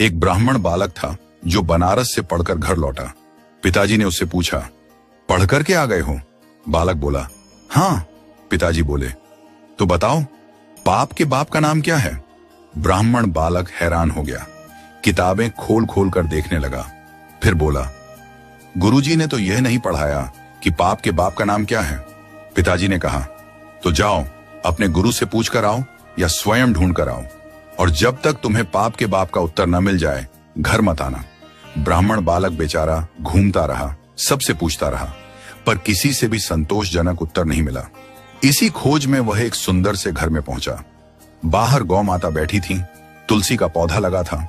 एक ब्राह्मण बालक था जो बनारस से पढ़कर घर लौटा। पिताजी ने उससे पूछा, पढ़कर के आ गए हो? बालक बोला, हाँ। पिताजी बोले, तो बताओ पाप के बाप का नाम क्या है? ब्राह्मण बालक हैरान हो गया, किताबें खोल खोल कर देखने लगा। फिर बोला, गुरुजी ने तो यह नहीं पढ़ाया कि पाप के बाप का नाम क्या है। पिताजी ने कहा, तो जाओ अपने गुरु से पूछ कर आओ या स्वयं ढूंढ कर आओ, और जब तक तुम्हें पाप के बाप का उत्तर न मिल जाए घर मत आना। ब्राह्मण बालक बेचारा घूमता रहा, सबसे पूछता रहा, पर किसी से भी संतोषजनक उत्तर नहीं मिला। इसी खोज में वह एक सुंदर से घर में पहुंचा। बाहर गौ माता बैठी थी, तुलसी का पौधा लगा था।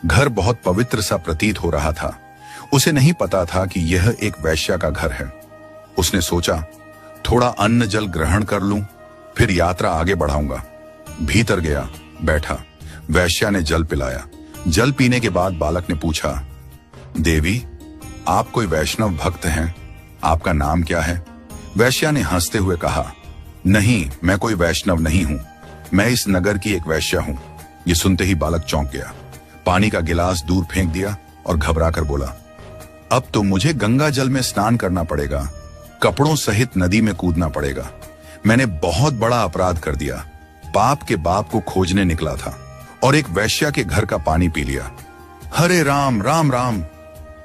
घर बहुत पवित्र सा प्रतीत हो रहा था। उसे नहीं पता था कि यह एक वैश्या का घर है। उसने सोचा, थोड़ा अन्न जल ग्रहण कर लूं, फिर यात्रा आगे बढ़ाऊंगा। भीतर गया, बैठा। वैश्या ने जल पिलाया। जल पीने के बाद बालक ने पूछा, देवी, आप कोई वैष्णव भक्त हैं? आपका नाम क्या है? वैश्या ने हंसते हुए कहा, नहीं, मैं कोई वैष्णव नहीं हूं, मैं इस नगर की एक वैश्या हूं। ये सुनते ही बालक चौंक गया, पानी का गिलास दूर फेंक दिया और घबरा कर बोला, अब तो मुझे गंगा जल में स्नान करना पड़ेगा, कपड़ों सहित नदी में कूदना पड़ेगा। मैंने बहुत बड़ा अपराध कर दिया। पाप के बाप को खोजने निकला था और एक वैश्या के घर का पानी पी लिया। हरे राम राम राम।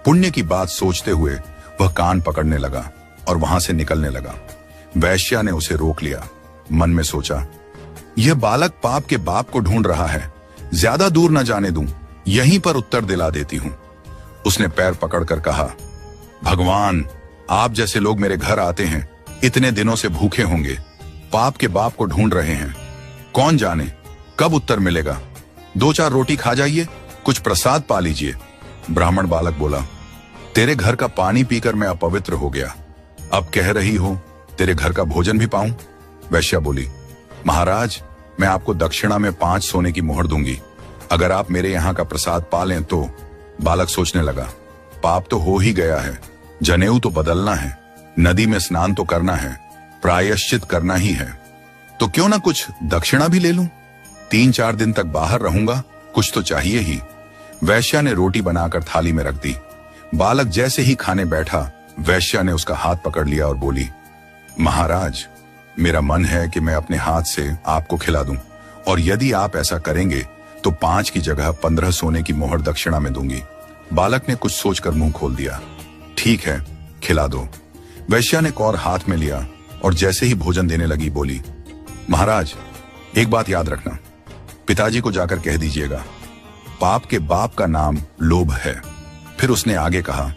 पुण्य की बात सोचते हुए वह कान पकड़ने लगा और वहां से निकलने लगा। वैश्या ने उसे रोक लिया। मन में सोचा, यह बालक पाप के बाप को ढूंढ रहा है, ज्यादा दूर न जाने दूं, यहीं पर उत्तर दिला देती हूं। उसने पैर पकड़कर कहा, भगवान, आप जैसे लोग मेरे घर आते हैं, इतने दिनों से भूखे होंगे, पाप के बाप को ढूंढ रहे हैं, कौन जाने कब उत्तर मिलेगा। 2-4 रोटी खा जाइए, कुछ प्रसाद पा लीजिए। ब्राह्मण बालक बोला, तेरे घर का पानी पीकर मैं अपवित्र हो गया, अब कह रही हो तेरे घर का भोजन भी पाऊं? वैश्या बोली, महाराज, मैं आपको दक्षिणा में 5 सोने की मोहर दूंगी, अगर आप मेरे यहाँ का प्रसाद पा लें तो। बालक सोचने लगा, पाप तो हो ही गया है, जनेऊ तो बदलना है, नदी में स्नान तो करना है, प्रायश्चित करना ही है, तो क्यों ना कुछ दक्षिणा भी ले लूं। 3-4 दिन तक बाहर रहूंगा, कुछ तो चाहिए ही। वैश्या ने रोटी बनाकर थाली में रख दी। बालक जैसे ही खाने बैठा, वैश्या ने उसका हाथ पकड़ लिया और बोली, महाराज, मेरा मन है कि मैं अपने हाथ से आपको खिला दूं, और यदि आप ऐसा करेंगे तो 5 की जगह 15 सोने की मोहर दक्षिणा में दूंगी। बालक ने कुछ सोचकर मुंह खोल दिया, ठीक है, खिला दो। वैश्या ने कौर हाथ में लिया और जैसे ही भोजन देने लगी बोली, महाराज, एक बात याद रखना, पिताजी को जाकर कह दीजिएगा, पाप के बाप का नाम लोभ है। फिर उसने आगे कहा,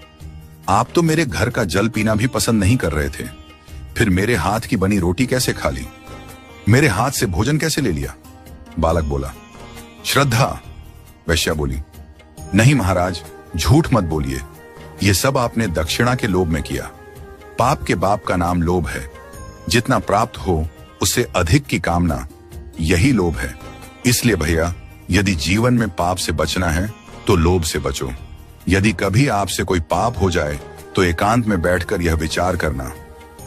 आप तो मेरे घर का जल पीना भी पसंद नहीं कर रहे थे, फिर मेरे हाथ की बनी रोटी कैसे खा ली? मेरे हाथ से भोजन कैसे ले लिया? बालक बोला, श्रद्धा। वैश्या बोली, नहीं महाराज, झूठ मत बोलिए, ये सब आपने दक्षिणा के लोभ में किया। पाप के बाप का नाम लोभ है, जितना प्राप्त हो उससे अधिक की कामना, यही लोभ है। इसलिए भैया, यदि जीवन में पाप से बचना है तो लोभ से बचो। यदि कभी आपसे कोई पाप हो जाए तो एकांत में बैठकर यह विचार करना,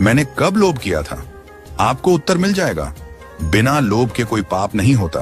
मैंने कब लोभ किया था? आपको उत्तर मिल जाएगा। बिना लोभ के कोई पाप नहीं होता।